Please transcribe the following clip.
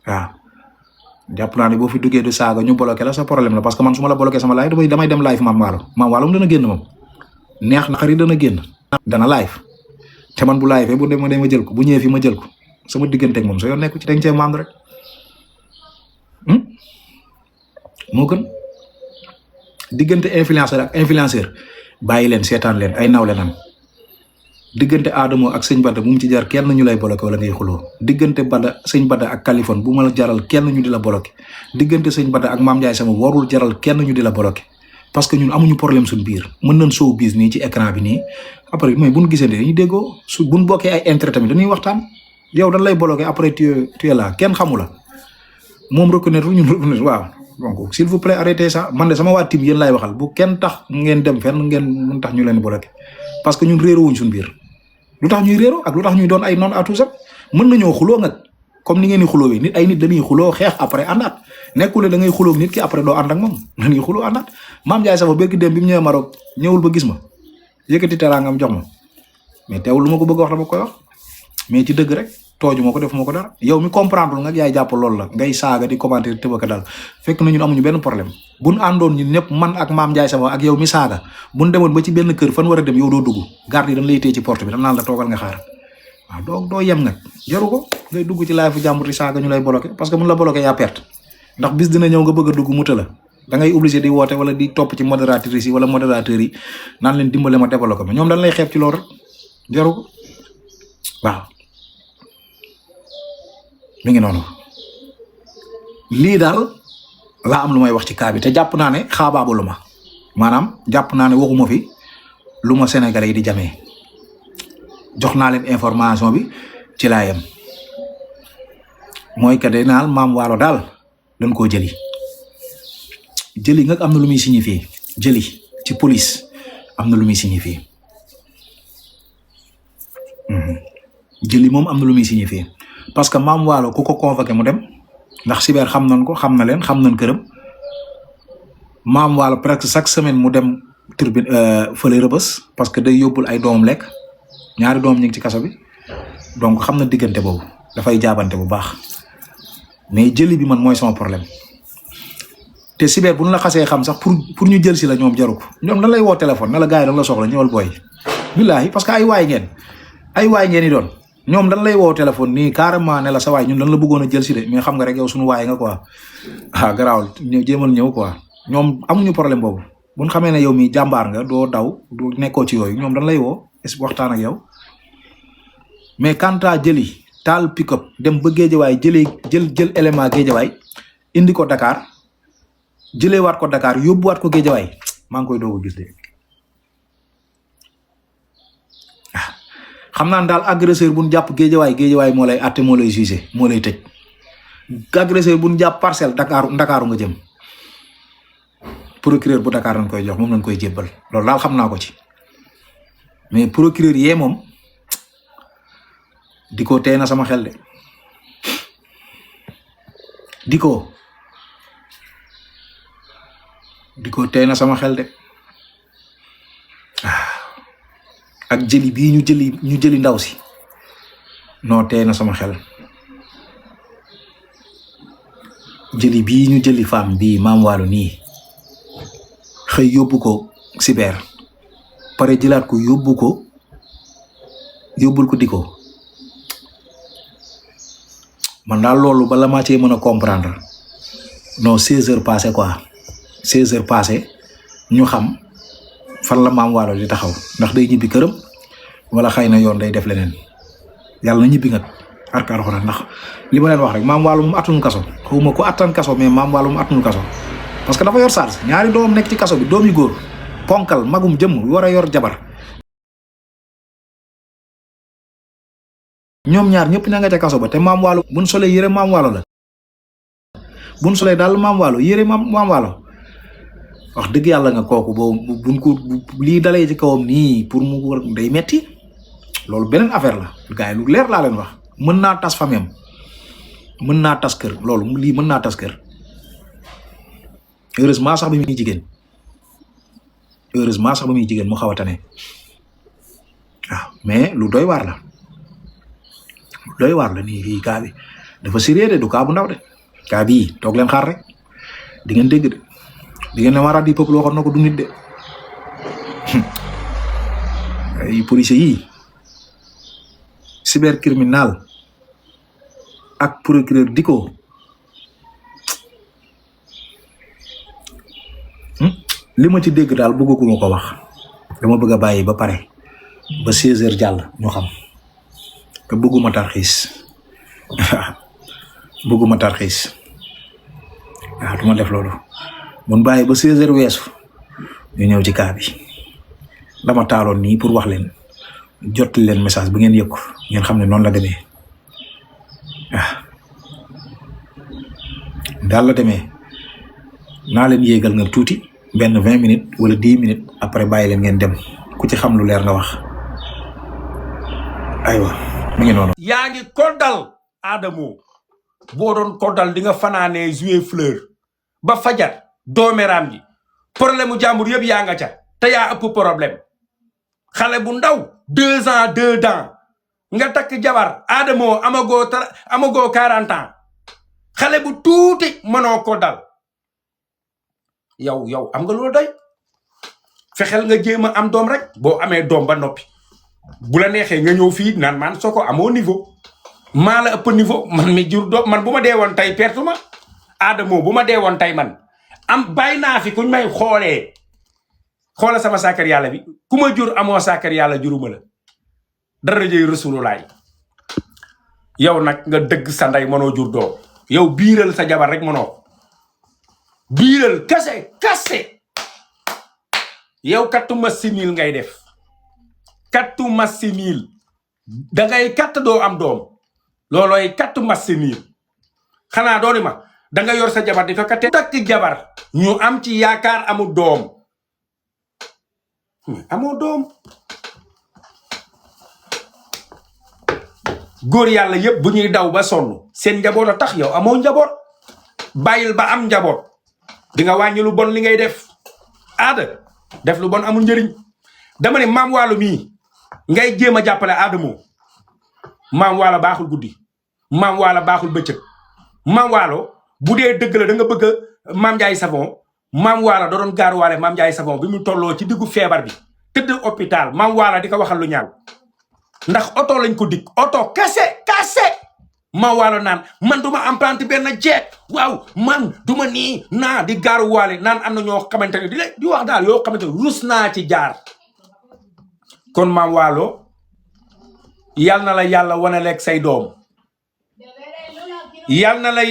waaw jàpp naa ne boo fi duggee du saaga ñu bloqué la sa problème la parce que man su ma la bloqué sama live damay dem live Mame Wallo dana génn moom neex na xarit dana génn dana live te man bu live bu demee ma jël ko bu ñëwee fi ma jël ko sama diggante ak moom soo yoon nekku ci dañ cee maam rek moo gën diggante influenceur ak influenceur bàyyi leen seetaan leen ay nawle nan diggante Adamo ak sëñ Bada bu mu ci jar kenn ñu lay bloqué wala ngay xuloo diggante Bada sëñ Bada ak Kaliphone bu ma la jaral kenn ñu di la bloqué diggante sëñ Bada ak Mame Ndiaye sama warul jaral kenn ñu di la bloqué parce que ñun amuñu problème suñ biir mën nañ show bis nii ci écran bi nii après mais buñ gisante dañuy déggoo su buñ bokkee ay intérêt tamit dañuy waxtaan yow dañ lay bloqué après tu es là kenn xamu la moom reconnaître ñun reconnaître waaw donc s'il vous plaît arrêtez ça man de sama waa team yéen laay waxal bu kenn tax ngeen dem fenn ngeen mun tax ñu leen bloqué parce que ñun réeroo wuñ suñ biir lu tax ñuy réeroo ak lu tax ñuy doon ay non à tout ça mën nañoo xuloo nag comme ni ngeen di xuloo nit ay nit dañuy xuloo xeex après àndaat nekkul da ngay xuloo nit ki après doo ànd ak moom dañuy xuloo àndaat Mame Ndiaye Savon bëgg dem bi mu ñëwee Maroc ñëwul ba gis ma yëkkati teraangam jox ma mais teewul lu ma ko bëgg wax dama koy wax mais ci dëgg rek tooju ma ko def ma ko dara yow mi comprendre nga yaay jàpp loolu la ngay saaga di commenter tëbaka daal fekk na ñun amuñu benn problème buñ àndoon ñun ñëpp man ak Mame Ndiaye Savon ak yow mi saaga buñ demoon ba ci benn kër fan war a dem yow doo dugg garde yi dañ lay téye ci porte bi dañ naan la toogal nga xaar waaw doo yem nag jaru ko ngay dugg ci live fu jàmbur di saaga ñu lay bloqué parce que mun la bloqué yaa perte ndax bis dina ñëw nga bëgg a dugg muta la da ngay obligé di woote wala di topp ci modératrices yi wala modérateurs yi naan leen dimbale ma développé ma ñoom dañ lay xeeb ci loolu rek jaru ko waaw mi ngi noonu lii daal laa am lu may wax ci cas bi te jàpp naa ne xaabaabu lu ma maanaam jàpp naa ne waxuma fi lu ma Sénégalais yi di jamee jox naa leen information bi ci laa yem mooy que de naal Mame Wallo daal dañ koo jëli nag am na lu muy signifié jëli ci police am na lu muy signifié jëli moom am na lu muy signifié parce que Mame Wallo ku ko convoqué mu dem ndax cyber xam nañ ko xam na leen xam nañ këram Mame Wallo presque chaque semaine mu dem tribune fële Rebeuss parce que day yóbbul ay doomam lekk ñaari doom ñu ngi ci kaso bi donc xam na diggante boobu dafay jaabante bu baax mais jëli bi man mooy sama problème te cyber bu ñu la xasee xam sax pour ñu jël si la ñoom jaru ko ñoom dañ lay woo téléphone na la gars yi dañ la soxla ñëwal booy billaahi parce que ay waay ngeen yi doon ñoom dañ lay woo téléphone nii carrément ne la sa waay ñun dañ la bëggoon a jël si de mais xam nga rek yow suñu waay nga quoi garaawul jéemal ñëw quoi ñoom amuñu problème boobu bu ñu xamee ne yow mi jàmbaar nga doo daw du nekkoo ci yooyu ñoom dañ lay woo waxtaan ak yow mais quant à jëli taal pick-up dem ba Géejawaay jël élément Géejawaay indi ko Dakar jëlewaat ko Dakar yóbbuwaat ko Géejawaay maa ngi koy doog a gis de xam naa daal agresseur bu ñu jàpp Géejawaay moo lay àtte moo lay jugé moo lay tëj agresseur bu ñu jàpp Parcelles Ndakaaru nga jëm procureur bu Dakar lañ koy jox moom lañ koy jébbal loolu daal xam naa ko ci mais procureur yee moom di ko tey na sama xel de di ko tey na sama xel de ak jëli bii ñu jëli ndaw si non tey na sama xel jëli bii ñu jëli femme bii Mame Wallo nii xëy yóbbu ko cyber pare jëlaat ko yóbbul ko di ko man daal loolu bala maa cee mën a comprendre non 16 heures passé quoi 16 heures passé ñu xam fan la Mame Wallo di taxaw ndax day ñibbi këram wala xëy na yoon day def leneen yàlla na ñibbi nga arka alxuraan ndax li ma leen wax rek Mame Wallo moom attanul kaso xawma ko attan kaso mais Mame Wallo moom attanul kaso parce que dafa yor charge ñaari doom nekk ci kaso bi doom yu góor ponkal magum jëm war a yor jabar ñoom ñaar ñëpp ña nga ca kaso ba te Mame Wallo buñ solee yére Mame Wallo la buñ solee daal Mame Wallo yére Mame Wallo wax dëgg yàlla nga kooku boobu buñ ko lii dalee ci kawam nii pour mu war day metti loolu beneen affaire la gars yi lu leer laa leen wax mën naa tas famem mën naa tas kër loolu lii mën naa tas kër heureusement sax ba muy jigéen mu xaw a tane waaw mais lu doy waar la nii fii kaa bi dafa sérieux de du cas bu ndaw de cas bii toog leen xaar rek di ngeen dégg de di ngeen ne mara di peuple waxoon na ko du nit de ay policiers yi cybercriminal ak procureur diko li ma ci dégg daal bëgguma ko wax dama bëgg a bàyyi ba pare ba 16h jàll ñu xam te bëgguma tarxiis bëgguma tarxiis waaw duma def loolu mun bàyyi ba 16h weesu ñu ñëw ci cas bi dama taaloon nii pour wax leen jot leen message bi ngeen yëg ko ngeen xam ne noonu la demee daal la demee naa leen yéegal nga tuuti benn 20 minutes wala 10 minutes après bàyyi leen ngeen dem ku ci xam lu leer nga wax aywa mi ngi noonu. yaa ngi koddal Adamo boo doon koddal di nga fanaanee jouer fleur ba fajar doomeram ji problème mu jàmbur yëpp yaa nga ca te yaa ëpp problème xale bu ndaw 2 ans 2 ans nga takk jabar Adamo amagoo 40 ans xale bu tuuti mënoo koddal yow am nga loolu doy fexeel nga jéem a am doom rek boo amee doom ba noppi bu la neexee nga ñëw fii naan man soo ko amoo niveau maa la ëpp niveau man mi jur doom man bu ma dee woon tey pertu ma Adamo bu ma dee woon tey man am bàyyi naa fi kuñ may xoola sama sàkkar yàlla bi ku ma jur amoo sàkkar yàlla juruma la dara jëy Rasulullah yow nag nga dëgg sa ndey mënoo jur doom yow biiral sa jabar rek mënoo biiral kase yow kattu masinil ngay def kattu masinil da ngay katt doo am doom loolooy kattu masinil xanaa dooni ma da nga yor sa jabar di ko katte takk jabar ñu am ci yaakaar amul doom amoo doom góor yàlla yëpp bu ñuy daw ba sonn seen njaboot a tax yow amoo njaboot bàyyil ba am njaboot di nga wàññi lu bon li ngay def def lu bon amul njëriñ dama ne maam Waalo mii ngay jéem a jàppale Adamo maam Waalo baaxul guddi maam Waalo baaxul bëccëg maam Waalo bu dee dëgg la da nga bëgg maam Ndiaye Savon maam Waalo da doon gaaruwaale maam Ndiaye Savon bi mu tolloo ci diggu feebar bi tëdd hôpital maam Waalo di ko waxal lu ñaaw ndax oto lañ ko dikk oto kase maam Waalo naan man duma emprunté benn jet waaw man duma nii naa di gaaruwaale naan am na ñoo xamante ne di wax daal yoo xamante ne rus naa ci jaar kon maam Waalo yal na la yàlla wane leeg say doom yal na la